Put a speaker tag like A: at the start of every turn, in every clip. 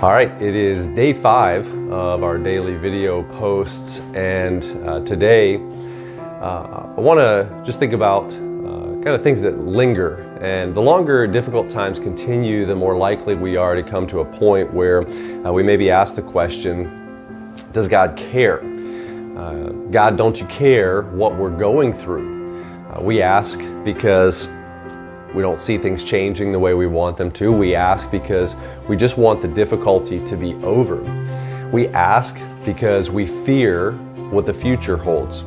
A: All right, it is day 5 of our daily video posts, and today I want to just think about kind of things that linger. And the longer difficult times continue, the more likely we are to come to a point where we maybe ask the question, does God care? God, don't you care what we're going through? We ask because we don't see things changing the way we want them to. We ask because we just want the difficulty to be over. We ask because we fear what the future holds.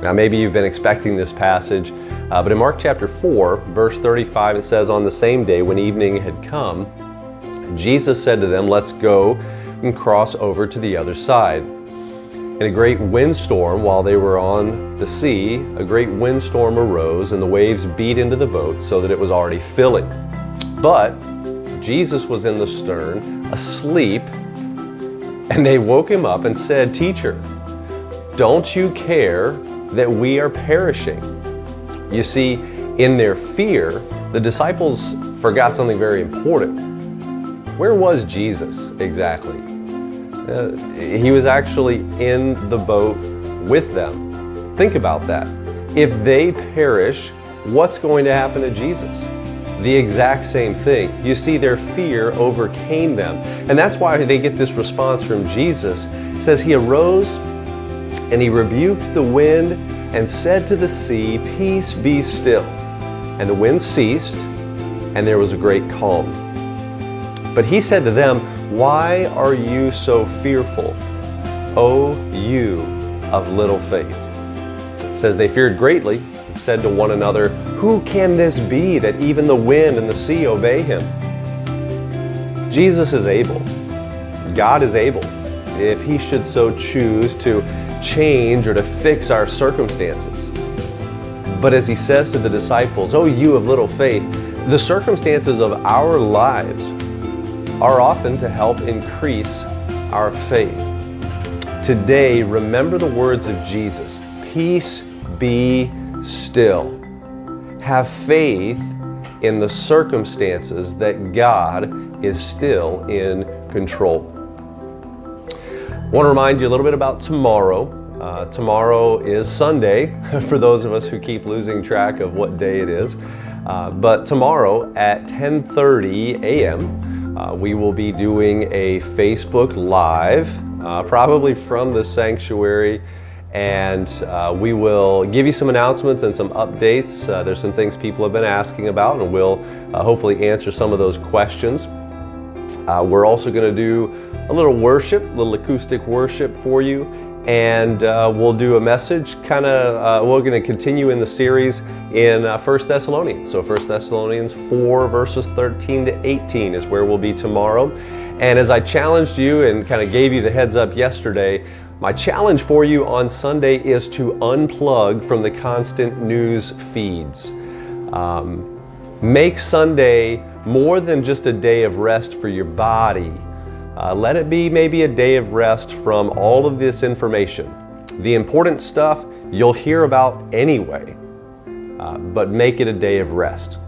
A: Now, maybe you've been expecting this passage, but in Mark chapter 4, verse 35, it says, "On the same day when evening had come, Jesus said to them, 'Let's go and cross over to the other side.' In a great windstorm, while they were on the sea, a great windstorm arose, and the waves beat into the boat so that it was already filling. But Jesus was in the stern, asleep, and they woke him up and said, 'Teacher, don't you care that we are perishing?'" You see, in their fear, the disciples forgot something very important. Where was Jesus exactly? He was actually in the boat with them. Think about that. If they perish, what's going to happen to Jesus? The exact same thing. You see, their fear overcame them. And that's why they get this response from Jesus. It says, "He arose and he rebuked the wind and said to the sea, 'Peace, be still.' And the wind ceased, and there was a great calm. But he said to them, 'Why are you so fearful, O you of little faith?'" It says they feared greatly and said to one another, "Who can this be that even the wind and the sea obey him?" Jesus is able. God is able, if he should so choose, to change or to fix our circumstances. But as he says to the disciples, "O you of little faith," the circumstances of our lives are often to help increase our faith. Today, remember the words of Jesus, "Peace, be still." Have faith in the circumstances that God is still in control. I want to remind you a little bit about tomorrow. Tomorrow is Sunday, for those of us who keep losing track of what day it is. But tomorrow at 10:30 a.m., we will be doing a Facebook Live, probably from the sanctuary, and we will give you some announcements and some updates. There's some things people have been asking about, and we'll hopefully answer some of those questions. We're also going to do a little worship, a little acoustic worship for you, and we'll do a message we're going to continue in the series in 1 Thessalonians. So 1 Thessalonians 4 verses 13 to 18 is where we'll be tomorrow. And as I challenged you and kind of gave you the heads up yesterday, my challenge for you on Sunday is to unplug from the constant news feeds. Make Sunday more than just a day of rest for your body. Let it be maybe a day of rest from all of this information. The important stuff you'll hear about anyway, but make it a day of rest.